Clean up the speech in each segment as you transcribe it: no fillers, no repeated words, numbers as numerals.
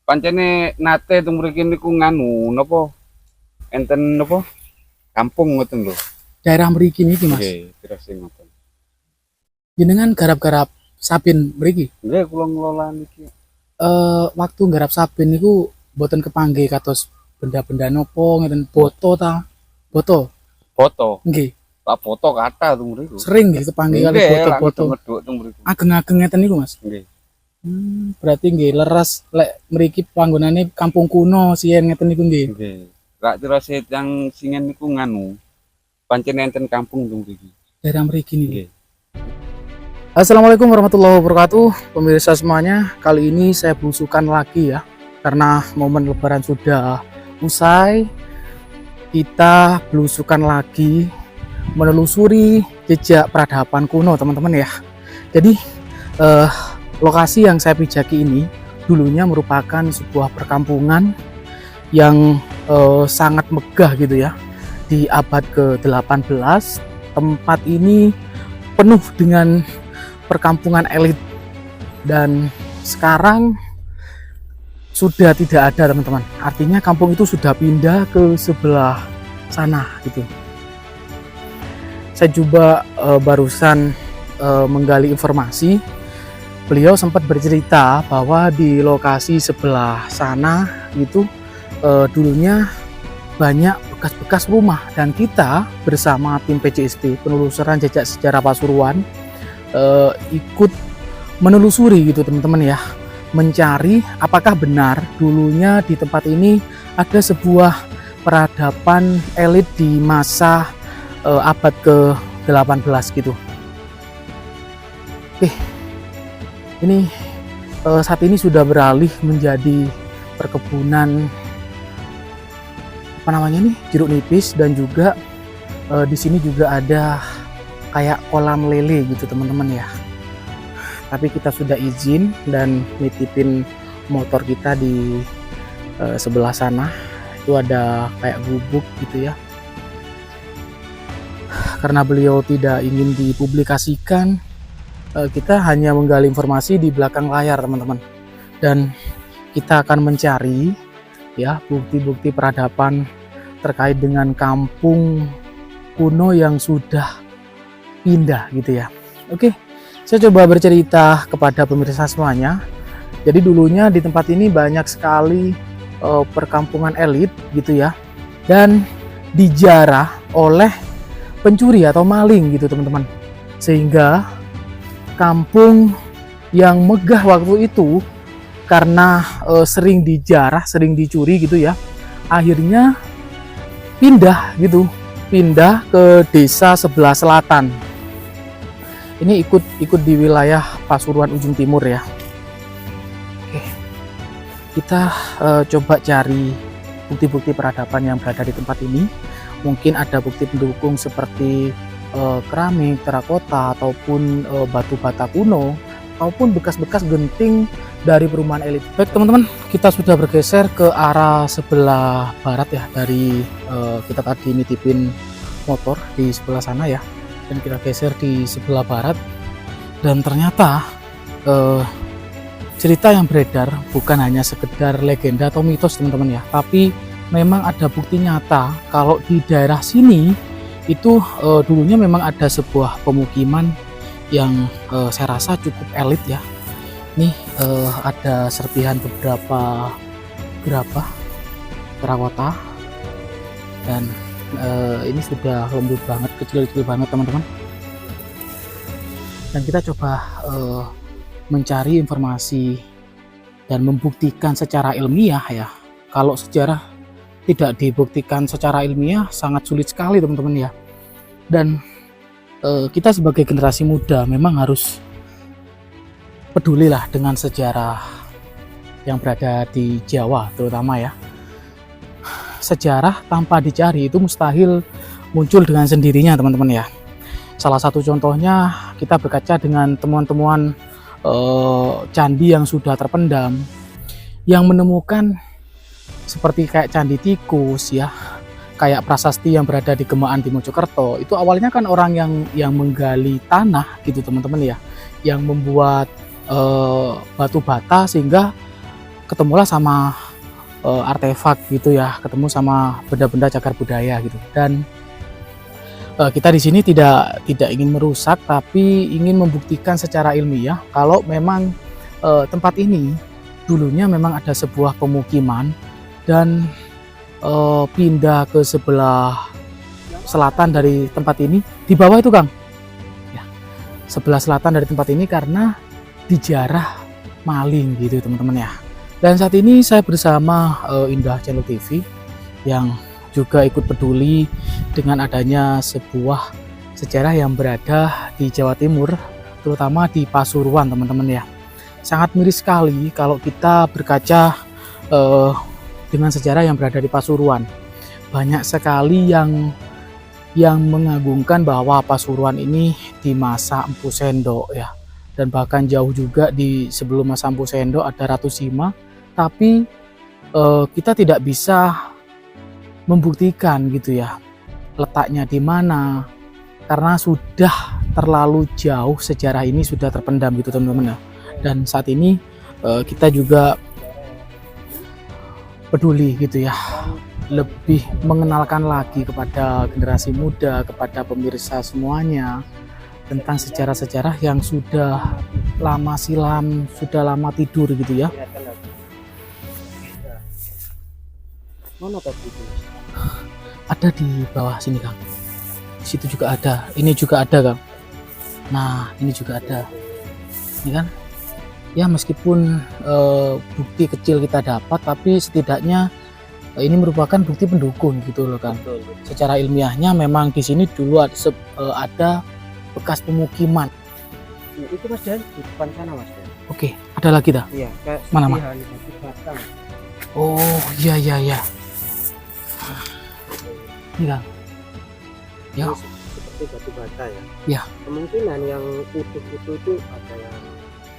pancene nate teng mriki niku nganu napa enten napa kampung ngoten lho. Daerah mriki niki, Mas. Nggih, terus ngoten. Jenengan garap-garap sabin mriki. Nggih kula ngelola niki. Waktu nggarap sabin niku boten kepanggih kados benda-benda nopo ngeten boto ta? Boto. Foto, Nggih. tak foto kathah teng mriku. Sering nggih kepanggih kali Nggih, lak boto-boto. ngeduk teng mriku. Ageng-ageng ngeten niku, Mas. Nggih. Berarti nggih leres lek mriki panggonane kampung kuno sien ngeten niku nggih. Nggih. Lak terase tiyang singen niku nganu pancen enten kampung teng mriki. Daerah mriki niki. Nggih. Assalamualaikum warahmatullahi wabarakatuh, pemirsa semuanya. Kali ini saya belusukan lagi ya, karena momen Lebaran sudah usai. Kita belusukan lagi menelusuri jejak peradaban kuno, teman-teman ya. Jadi lokasi yang saya pijaki ini dulunya merupakan sebuah perkampungan yang sangat megah gitu ya. Di abad ke-18, tempat ini penuh dengan perkampungan elit, dan sekarang sudah tidak ada, teman-teman. Artinya kampung itu sudah pindah ke sebelah sana gitu. Saya juga barusan menggali informasi. Beliau sempat bercerita bahwa di lokasi sebelah sana itu dulunya banyak bekas-bekas rumah, dan kita bersama tim PCSP penelusuran jejak sejarah Pasuruan ikut menelusuri gitu, teman-teman ya, mencari apakah benar dulunya di tempat ini ada sebuah peradaban elit di masa abad ke-18 gitu. Oke, ini saat ini sudah beralih menjadi perkebunan apa namanya nih, jeruk nipis, dan juga di sini juga ada kayak kolam lele gitu, teman-teman ya. Tapi kita sudah izin dan nitipin motor kita di sebelah sana. Itu ada kayak gubuk gitu ya. Karena beliau tidak ingin dipublikasikan, kita hanya menggali informasi di belakang layar, teman-teman. Dan kita akan mencari ya bukti-bukti peradaban terkait dengan kampung kuno yang sudah pindah gitu ya. Oke, saya coba bercerita kepada pemirsa semuanya. Jadi dulunya di tempat ini banyak sekali perkampungan elit gitu ya, dan dijarah oleh pencuri atau maling gitu, teman-teman. Sehingga kampung yang megah waktu itu karena sering dijarah, sering dicuri gitu ya, akhirnya pindah gitu, pindah ke desa sebelah selatan. Ini ikut di wilayah Pasuruan ujung timur ya. Oke, kita coba cari bukti-bukti peradaban yang berada di tempat ini. Mungkin ada bukti pendukung seperti keramik, terakota, ataupun batu bata kuno, ataupun bekas-bekas genting dari perumahan elit. Baik teman-teman, kita sudah bergeser ke arah sebelah barat ya, dari kita tadi nitipin motor di sebelah sana ya, dan kita geser di sebelah barat. Dan ternyata cerita yang beredar bukan hanya sekedar legenda atau mitos, teman-teman ya, tapi memang ada bukti nyata kalau di daerah sini itu dulunya memang ada sebuah pemukiman yang saya rasa cukup elit ya. Nih ada serpihan beberapa gerabah terakota, dan ini sudah lembut banget, kecil-kecil banget, teman-teman. Dan kita coba mencari informasi dan membuktikan secara ilmiah ya. Kalau sejarah tidak dibuktikan secara ilmiah sangat sulit sekali, teman-teman ya. Dan kita sebagai generasi muda memang harus pedulilah dengan sejarah yang berada di Jawa terutama ya. Sejarah tanpa dicari itu mustahil muncul dengan sendirinya, teman-teman ya. Salah satu contohnya kita berkaca dengan temuan-temuan candi yang sudah terpendam, yang menemukan seperti kayak candi tikus ya, kayak prasasti yang berada di Gemaan di Mojokerto. Itu awalnya kan orang yang menggali tanah gitu, teman-teman ya, yang membuat batu bata, sehingga ketemulah sama artefak gitu ya, ketemu sama benda-benda cagar budaya gitu. Dan kita di sini tidak ingin merusak, tapi ingin membuktikan secara ilmiah kalau memang tempat ini dulunya memang ada sebuah pemukiman dan pindah ke sebelah selatan dari tempat ini, di bawah itu Kang ya, sebelah selatan dari tempat ini karena dijarah maling gitu teman-teman ya. Dan saat ini saya bersama Indah Channel TV yang juga ikut peduli dengan adanya sebuah sejarah yang berada di Jawa Timur, terutama di Pasuruan teman-teman ya. Sangat miris sekali kalau kita berkaca dengan sejarah yang berada di Pasuruan. Banyak sekali yang mengagungkan bahwa Pasuruan ini di masa Empu Sendok ya, dan bahkan jauh juga di sebelum masa Empu Sendok ada Ratu Sima, tapi kita tidak bisa membuktikan gitu ya letaknya di mana karena sudah terlalu jauh, sejarah ini sudah terpendam gitu teman-teman ya. Dan saat ini kita juga peduli gitu ya, lebih mengenalkan lagi kepada generasi muda, kepada pemirsa semuanya tentang sejarah-sejarah yang sudah lama silam, sudah lama tidur gitu ya. Mana tadi itu? Ada di bawah sini Kang. Di situ juga ada. Ini juga ada Kang. Nah ini juga ada. Ini kan. Ya meskipun bukti kecil kita dapat, tapi setidaknya ini merupakan bukti pendukung gitu loh Kang. Betul. Secara ilmiahnya memang di sini dulu ada bekas pemukiman. Itu Mas Dan, di depan sana Mas Dan. Oke, ada lagi dah. Iya, kayak Mana, Mas? serpihan batu bata. Oh iya iya iya. Ini Kang. Ya. Ini seperti batu bata ya. Ya. Kemungkinan yang utuh-utuh itu ada yang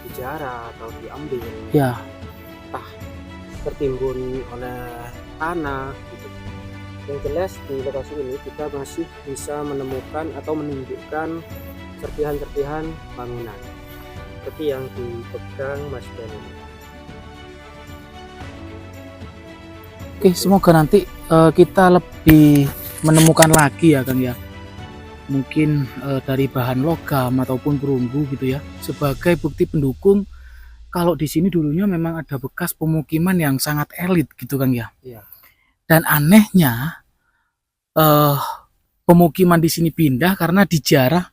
dijarah atau diambil. Ya. Tertimbun oleh tanah gitu. Yang jelas di lokasi ini kita masih bisa menemukan atau menunjukkan serpihan-serpihan bangunan seperti yang dipegang Mas Dan ini. Oke, semoga nanti kita lebih menemukan lagi ya Kang ya. Mungkin dari bahan logam ataupun perunggu gitu ya, sebagai bukti pendukung kalau di sini dulunya memang ada bekas pemukiman yang sangat elit gitu Kang ya. Iya. Dan anehnya pemukiman di sini pindah karena dijarah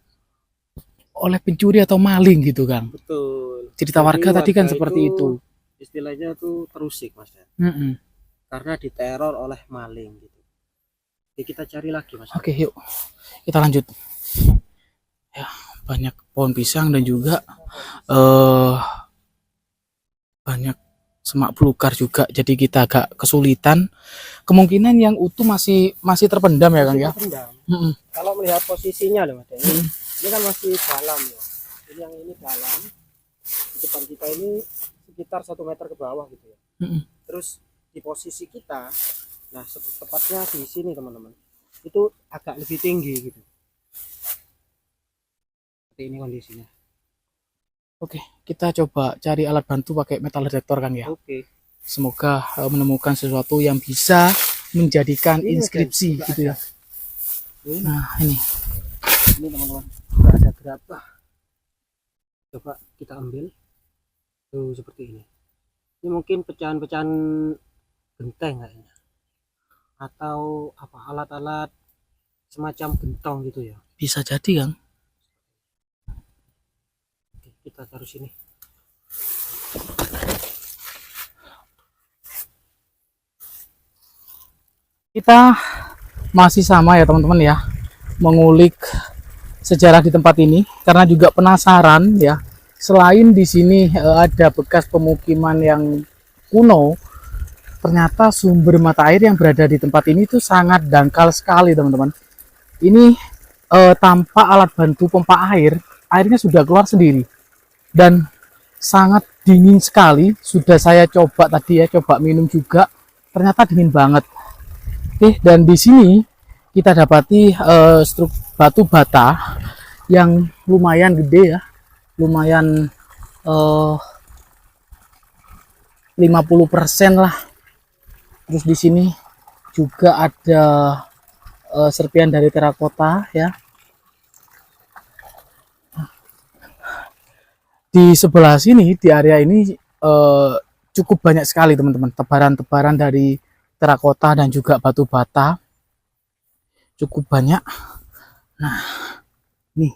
oleh pencuri atau maling gitu Kang. Betul. Cerita warga tadi kan warga seperti itu. Istilahnya tuh terusik Mas Dan. Karena diteror oleh maling gitu. Jadi kita cari lagi Mas. Oke, yuk kita lanjut. Ya, banyak pohon pisang dan juga banyak semak belukar juga. Jadi kita agak kesulitan. Kemungkinan yang utuh masih terpendam ya Kang ya. Terpendam. Kalau Kalau melihat posisinya loh Mas. Ini kan masih dalam ya. Ini yang ini dalam. Di depan kita ini sekitar 1 meter ke bawah gitu ya. Terus di posisi kita, nah tepatnya di sini teman-teman, itu agak lebih tinggi gitu. Seperti ini kondisinya. Oke, kita coba cari alat bantu pakai metal detektor kan ya. Oke. Semoga menemukan sesuatu yang bisa menjadikan Ini inskripsi juga gitu ya. Ini, Nah, ini. teman-teman, nggak ada gerabah. Coba kita ambil. Tuh seperti ini. Ini mungkin pecahan-pecahan genteng kayaknya. Atau apa alat-alat semacam gentong gitu ya. Bisa jadi, Kang. Oke, kita taruh sini. Kita masih sama ya teman-teman ya, mengulik sejarah di tempat ini karena juga penasaran ya. Selain di sini ada bekas pemukiman yang kuno, ternyata sumber mata air yang berada di tempat ini itu sangat dangkal sekali teman-teman. Ini tanpa alat bantu pompa air, airnya sudah keluar sendiri dan sangat dingin sekali. Sudah saya coba tadi ya, coba minum juga, ternyata dingin banget. Oke, dan di sini kita dapati struk batu bata yang lumayan gede ya, lumayan 50% lah. Terus di sini juga ada serpian dari terakota ya. Di sebelah sini, di area ini cukup banyak sekali teman-teman, tebaran-tebaran dari terakota dan juga batu bata. Cukup banyak. Nah, nih.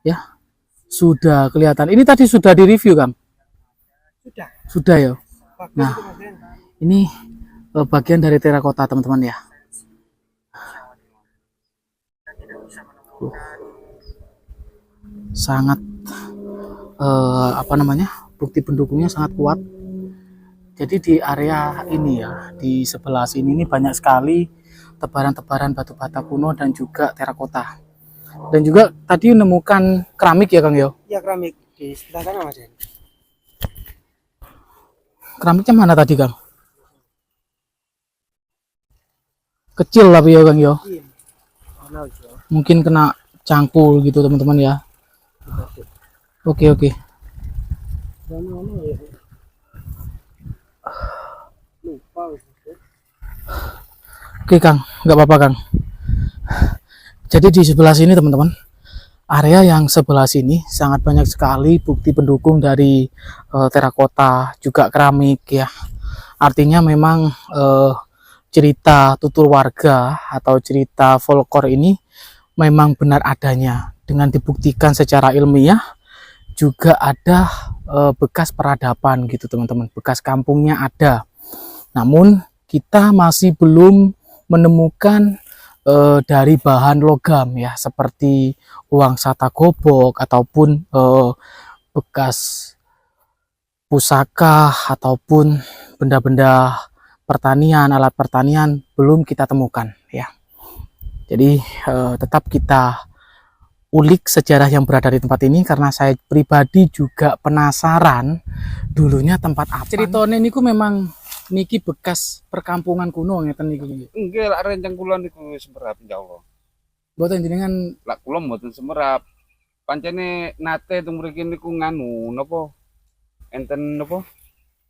Ya. Sudah kelihatan. Ini tadi sudah direview, Kang? Sudah. Sudah ya. Bagus Nah, itu, Mas Den. ini bagian dari terakota, teman-teman ya. Sangat apa namanya, bukti pendukungnya sangat kuat. Jadi di area ini ya, di sebelah sini ini banyak sekali tebaran-tebaran batu bata kuno dan juga terakota. Dan juga tadi menemukan keramik ya Kang Yo. Ya, keramik di sebelah sana, Mas Den. Keramiknya mana tadi Kang? Kecil tapi ya Kang Yo. Iya. Mana itu? Mungkin kena cangkul gitu teman-teman ya. Oke. Mana ya? Lupa. Oke Kang, nggak apa-apa Kang. Jadi di sebelah sini teman-teman, area yang sebelah sini sangat banyak sekali bukti pendukung dari terakota, juga keramik ya. Artinya memang cerita tutur warga atau cerita folklore ini memang benar adanya dengan dibuktikan secara ilmiah. Juga ada bekas peradaban gitu teman-teman, bekas kampungnya ada. Namun kita masih belum menemukan dari bahan logam ya, seperti uang sata gobok ataupun bekas pusaka ataupun benda-benda pertanian, alat pertanian belum kita temukan ya. Jadi tetap kita ulik sejarah yang berada di tempat ini, karena saya pribadi juga penasaran dulunya tempat apa. Ceritanya niku memang niki bekas perkampungan kuno ngeten niku. Enggak, lak rencang kula niku semerap insyaallah. Mboten jenengan Lak kula mboten semerap. Pancene nate teng mriki niku nganu napa? Enten napa?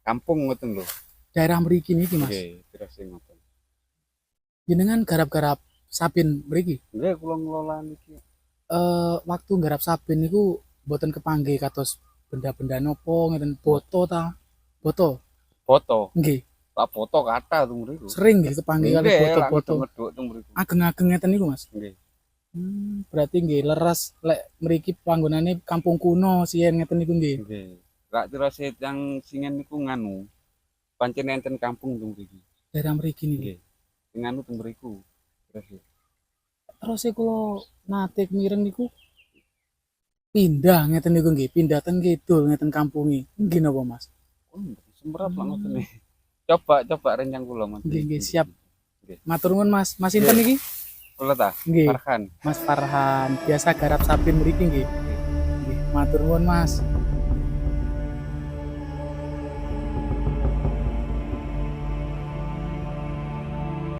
Kampung ngoten lho. daerah mriki niki Mas. Nggih, terus ngoten. Jenengan garap-garap sabin mriki. Nggih, kula ngelola niki. Waktu garap sabin niku mboten kepanggih kados benda-benda nopo ngeten, boto ta? Boto. Foto. Nggih, Lak foto kata teng mriku. sering nggih kepanggih kali Nggih, lak boto-boto. ngeduk teng mriku. Ageng-ageng ngeten niku Mas. Nggih. Berarti nggih leres lek mriki panggonane kampung kuno sien ngeten niku nggih. Nggih. Lak tirasit yang singen niku nganu. Pancen enten kampung teng mriki. Daerah mriki niki. Nggih. Sing nganu teng mriku. Terus kula nate mireng niku pindah ngeten niku nggih, pindah teng kidul ngeten kampungi. Nggih napa Mas? Oh, semerap lah ngoten nih. Coba rencang kula Mas. Nggih, siap. Nggih. Matur nuwun Mas. Mas sinten niki? Kula ta? Nggih. Farhan. Mas Farhan, biasa garap sabin mriki nggih. Nggih, matur nuwun Mas.